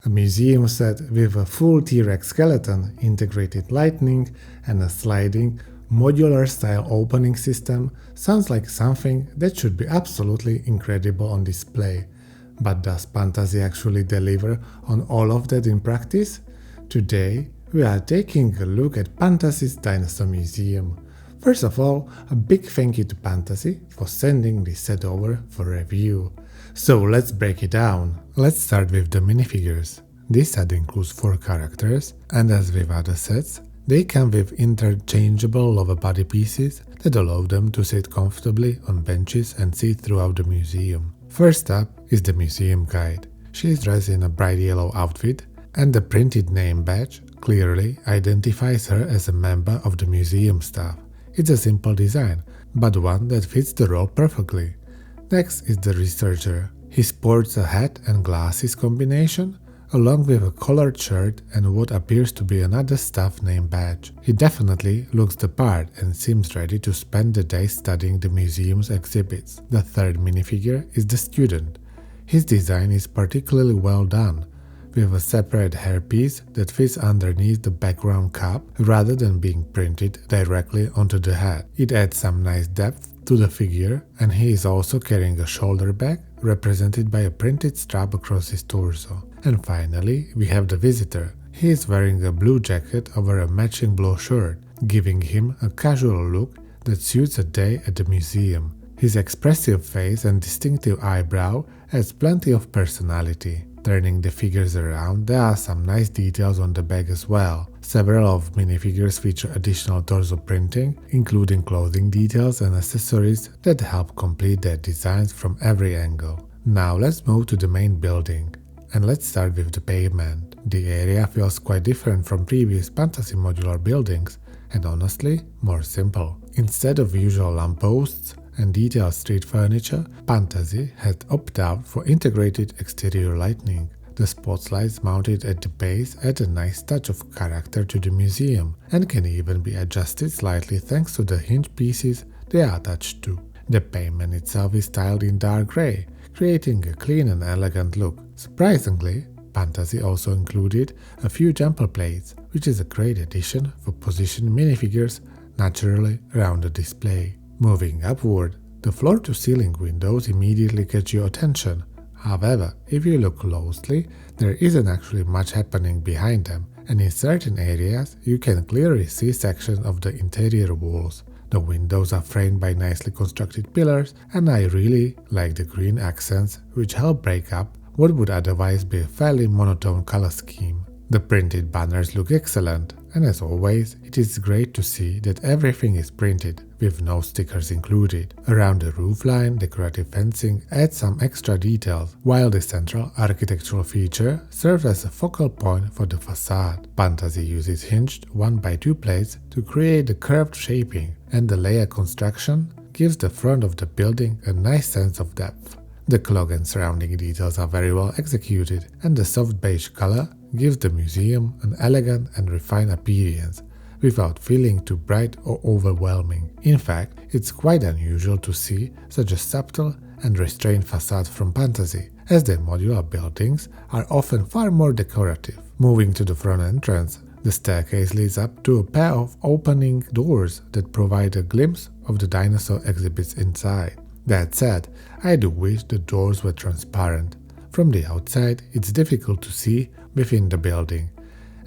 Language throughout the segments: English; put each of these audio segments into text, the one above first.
A museum set with a full T-Rex skeleton, integrated lighting, and a sliding, modular-style opening system sounds like something that should be absolutely incredible on display. But does Pantasy actually deliver on all of that in practice? Today, we are taking a look at Pantasy's Dinosaur Museum. First of all, a big thank you to Pantasy for sending this set over for review. So let's break it down. Let's start with the minifigures. This set includes 4 characters, and as with other sets, they come with interchangeable lower body pieces that allow them to sit comfortably on benches and see throughout the museum. First up is the museum guide. She is dressed in a bright yellow outfit, and the printed name badge clearly identifies her as a member of the museum staff. It's a simple design, but one that fits the role perfectly. Next is the researcher. He sports a hat and glasses combination, along with a collared shirt and what appears to be another staff name badge. He definitely looks the part and seems ready to spend the day studying the museum's exhibits. The third minifigure is the student. His design is particularly well done, with a separate hairpiece that fits underneath the background cap rather than being printed directly onto the hat. It adds some nice depth to the figure, and he is also carrying a shoulder bag represented by a printed strap across his torso. And finally, we have the visitor. He is wearing a blue jacket over a matching blue shirt, giving him a casual look that suits a day at the museum. His expressive face and distinctive eyebrow adds plenty of personality. Turning the figures around, there are some nice details on the bag as well. Several of minifigures feature additional torso printing, including clothing details and accessories that help complete their designs from every angle. Now let's move to the main building. And let's start with the pavement. The area feels quite different from previous Pantasy modular buildings, and honestly, more simple. Instead of usual lampposts and detailed street furniture, Pantasy had opted out for integrated exterior lighting. The spotlights mounted at the base add a nice touch of character to the museum, and can even be adjusted slightly thanks to the hinge pieces they are attached to. The pavement itself is styled in dark grey, creating a clean and elegant look. Surprisingly, Pantasy also included a few jumper plates, which is a great addition for positioning minifigures naturally around the display. Moving upward, the floor-to-ceiling windows immediately catch your attention. However, if you look closely, there isn't actually much happening behind them, and in certain areas you can clearly see sections of the interior walls. The windows are framed by nicely constructed pillars, and I really like the green accents, which help break up what would otherwise be a fairly monotone color scheme. The printed banners look excellent, and as always, it is great to see that everything is printed, with no stickers included. Around the roofline, decorative fencing adds some extra details, while the central architectural feature serves as a focal point for the facade. Pantasy uses hinged 1x2 plates to create the curved shaping, and the layer construction gives the front of the building a nice sense of depth. The clock and surrounding details are very well executed, and the soft beige color gives the museum an elegant and refined appearance, without feeling too bright or overwhelming. In fact, it's quite unusual to see such a subtle and restrained facade from Pantasy, as their modular buildings are often far more decorative. Moving to the front entrance, the staircase leads up to a pair of opening doors that provide a glimpse of the dinosaur exhibits inside. That said, I do wish the doors were transparent. From the outside, it's difficult to see within the building,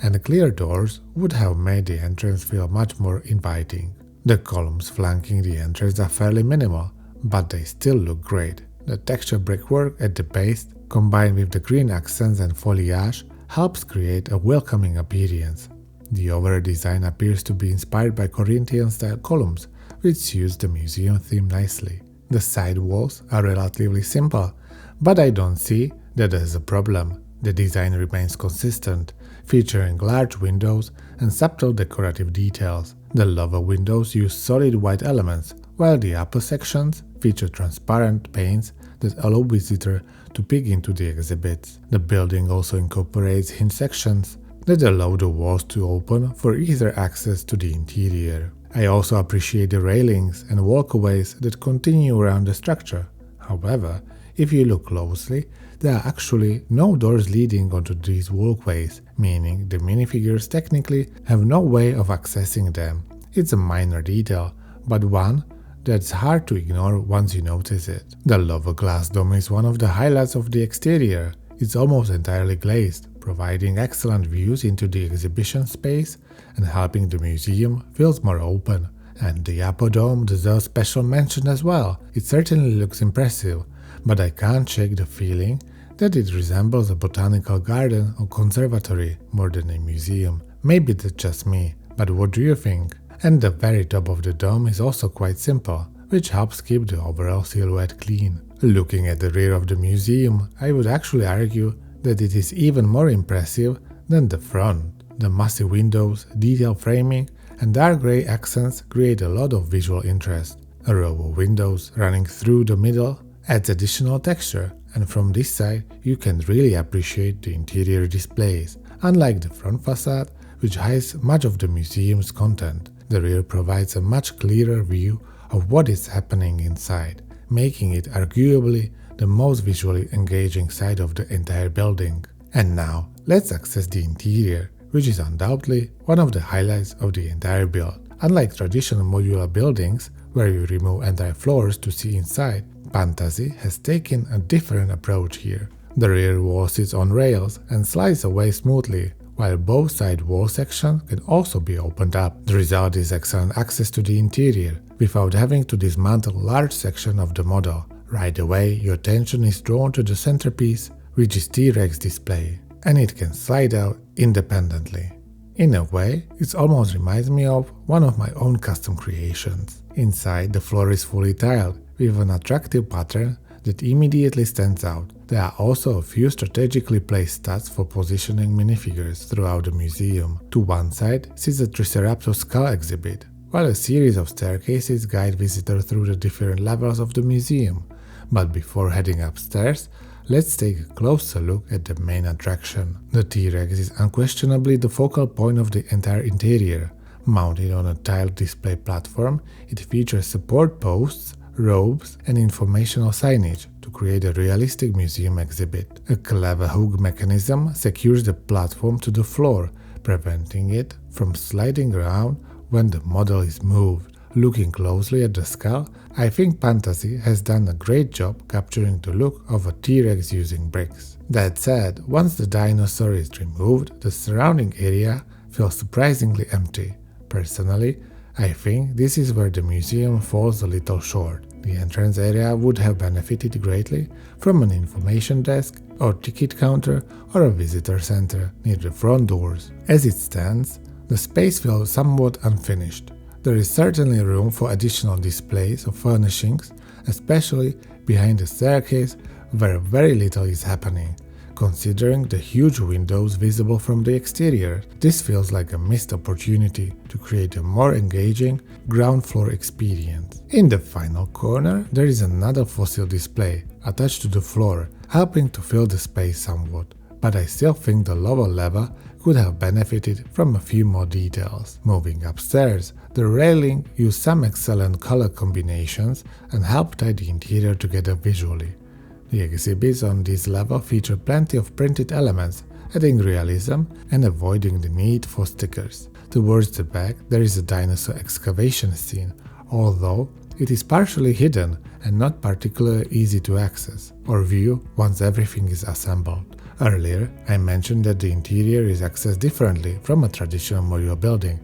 and clear doors would have made the entrance feel much more inviting. The columns flanking the entrance are fairly minimal, but they still look great. The texture brickwork at the base, combined with the green accents and foliage, helps create a welcoming appearance. The overall design appears to be inspired by Corinthian-style columns, which suits the museum theme nicely. The side walls are relatively simple, but I don't see that as a problem. The design remains consistent, featuring large windows and subtle decorative details. The lower windows use solid white elements, while the upper sections feature transparent panes that allow visitors to peek into the exhibits. The building also incorporates hinge sections that allow the walls to open for easier access to the interior. I also appreciate the railings and walkways that continue around the structure. However, if you look closely, there are actually no doors leading onto these walkways, meaning the minifigures technically have no way of accessing them. It's a minor detail, but one that's hard to ignore once you notice it. The lava glass dome is one of the highlights of the exterior. It's almost entirely glazed, providing excellent views into the exhibition space and helping the museum feel more open. And the apodome deserves special mention as well. It certainly looks impressive, but I can't shake the feeling that it resembles a botanical garden or conservatory more than a museum. Maybe that's just me, but what do you think? And the very top of the dome is also quite simple, which helps keep the overall silhouette clean. Looking at the rear of the museum, I would actually argue that it is even more impressive than the front. The massive windows, detailed framing, and dark grey accents create a lot of visual interest. A row of windows running through the middle adds additional texture, and from this side you can really appreciate the interior displays. Unlike the front facade, which hides much of the museum's content, the rear provides a much clearer view of what is happening inside, making it arguably the most visually engaging side of the entire building. And now, let's access the interior, which is undoubtedly one of the highlights of the entire build. Unlike traditional modular buildings, where you remove entire floors to see inside, Pantasy has taken a different approach here. The rear wall sits on rails and slides away smoothly, while both side wall sections can also be opened up. The result is excellent access to the interior, without having to dismantle a large section of the model. Right away, your attention is drawn to the centerpiece, which is T-Rex display, and it can slide out independently. In a way, it almost reminds me of one of my own custom creations. Inside, the floor is fully tiled, with an attractive pattern that immediately stands out. There are also a few strategically placed studs for positioning minifigures throughout the museum. To one side sits a Triceratops skull exhibit, while a series of staircases guide visitors through the different levels of the museum. But before heading upstairs, let's take a closer look at the main attraction. The T-Rex is unquestionably the focal point of the entire interior. Mounted on a tiled display platform, it features support posts, ropes, and informational signage to create a realistic museum exhibit. A clever hook mechanism secures the platform to the floor, preventing it from sliding around when the model is moved. Looking closely at the skull, I think Pantasy has done a great job capturing the look of a T-Rex using bricks. That said, once the dinosaur is removed, the surrounding area feels surprisingly empty. Personally, I think this is where the museum falls a little short. The entrance area would have benefited greatly from an information desk or ticket counter or a visitor center near the front doors. As it stands, the space feels somewhat unfinished. There is certainly room for additional displays of furnishings, especially behind the staircase where very little is happening. Considering the huge windows visible from the exterior, this feels like a missed opportunity to create a more engaging ground floor experience. In the final corner, there is another fossil display attached to the floor, helping to fill the space somewhat, but I still think the lower level could have benefited from a few more details. Moving upstairs, the railing used some excellent color combinations and helped tie the interior together visually. The exhibits on this level feature plenty of printed elements, adding realism and avoiding the need for stickers. Towards the back, there is a dinosaur excavation scene, although it is partially hidden and not particularly easy to access or view once everything is assembled. Earlier, I mentioned that the interior is accessed differently from a traditional modular building,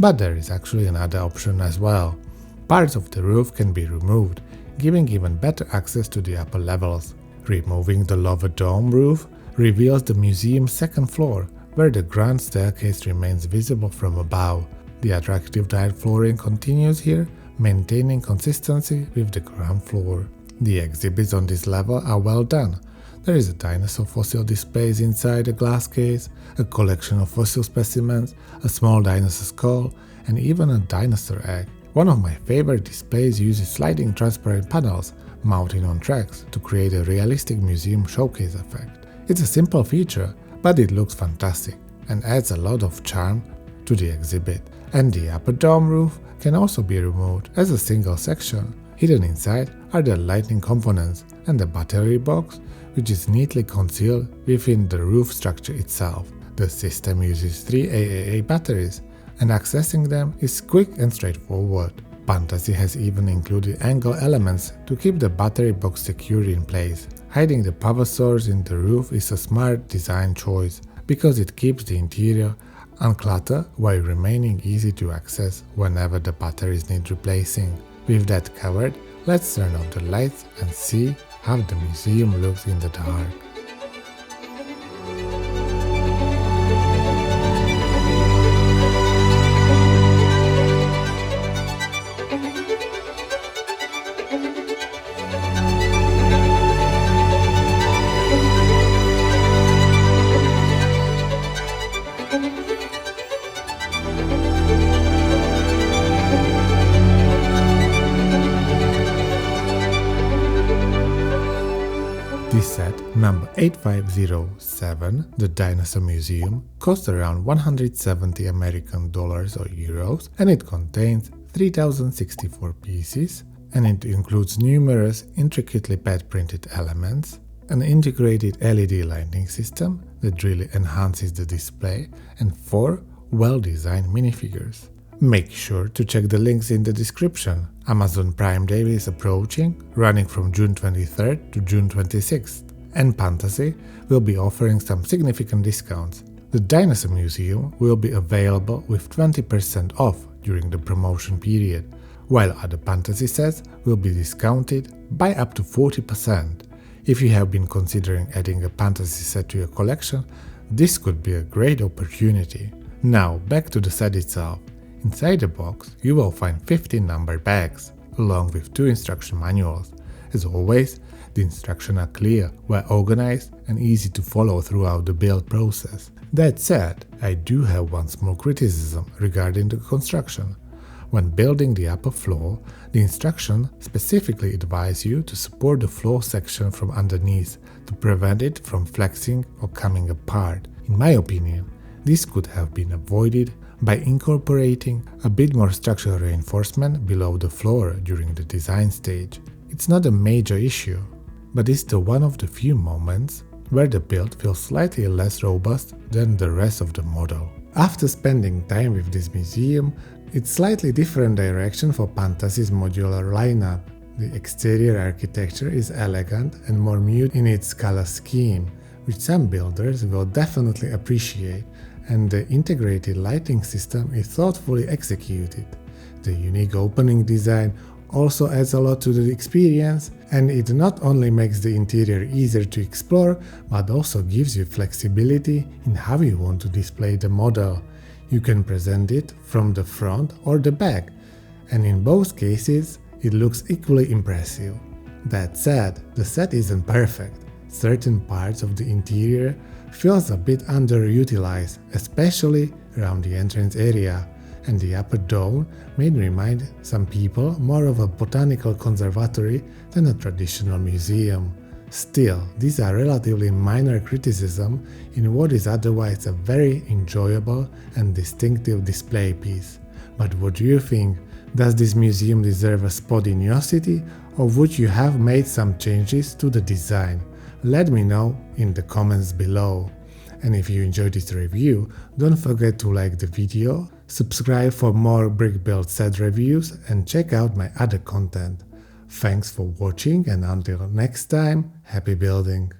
but there is actually another option as well. Parts of the roof can be removed, giving even better access to the upper levels. Removing the lower dome roof reveals the museum's second floor, where the grand staircase remains visible from above. The attractive tiled flooring continues here, maintaining consistency with the ground floor. The exhibits on this level are well done. There is a dinosaur fossil displays inside a glass case, a collection of fossil specimens, a small dinosaur skull, and even a dinosaur egg. One of my favorite displays uses sliding transparent panels mounted on tracks to create a realistic museum showcase effect. It's a simple feature, but it looks fantastic and adds a lot of charm to the exhibit. And the upper dome roof can also be removed as a single section. Hidden inside are the lightning components and the battery box, which is neatly concealed within the roof structure itself. The system uses 3 AAA batteries, and accessing them is quick and straightforward. Pantasy has even included angle elements to keep the battery box secure in place. Hiding the power source in the roof is a smart design choice, because it keeps the interior uncluttered while remaining easy to access whenever the batteries need replacing. With that covered, let's turn off the lights and see how the museum looks in the dark. This set, number 8507, the Dinosaur Museum, costs around 170 American dollars or euros, and it contains 3064 pieces, and it includes numerous intricately pad-printed elements, an integrated LED lighting system that really enhances the display, and 4 well-designed minifigures. Make sure to check the links in the description. Amazon Prime Day is approaching, running from June 23rd to June 26th, and Pantasy will be offering some significant discounts. The Dinosaur Museum will be available with 20% off during the promotion period, while other Pantasy sets will be discounted by up to 40%. If you have been considering adding a Pantasy set to your collection, this could be a great opportunity. Now back to the set itself. Inside the box, you will find 15 number bags, along with 2 instruction manuals. As always, the instructions are clear, well organized, and easy to follow throughout the build process. That said, I do have one small criticism regarding the construction. When building the upper floor, the instructions specifically advise you to support the floor section from underneath to prevent it from flexing or coming apart. In my opinion, this could have been avoided by incorporating a bit more structural reinforcement below the floor during the design stage. It's not a major issue, but it's one of the few moments where the build feels slightly less robust than the rest of the model. After spending time with this museum, it's slightly different direction for Pantasy's modular lineup. The exterior architecture is elegant and more muted in its color scheme, which some builders will definitely appreciate, and the integrated lighting system is thoughtfully executed. The unique opening design also adds a lot to the experience, and it not only makes the interior easier to explore, but also gives you flexibility in how you want to display the model. You can present it from the front or the back, and in both cases it looks equally impressive. That said, the set isn't perfect. Certain parts of the interior feels a bit underutilized, especially around the entrance area, and the upper dome may remind some people more of a botanical conservatory than a traditional museum. Still, these are relatively minor criticisms in what is otherwise a very enjoyable and distinctive display piece. But what do you think? Does this museum deserve a spot in your city, or would you have made some changes to the design? Let me know in the comments below. And if you enjoyed this review, don't forget to like the video, subscribe for more brick build set reviews, and check out my other content. Thanks for watching, and until next time, happy building!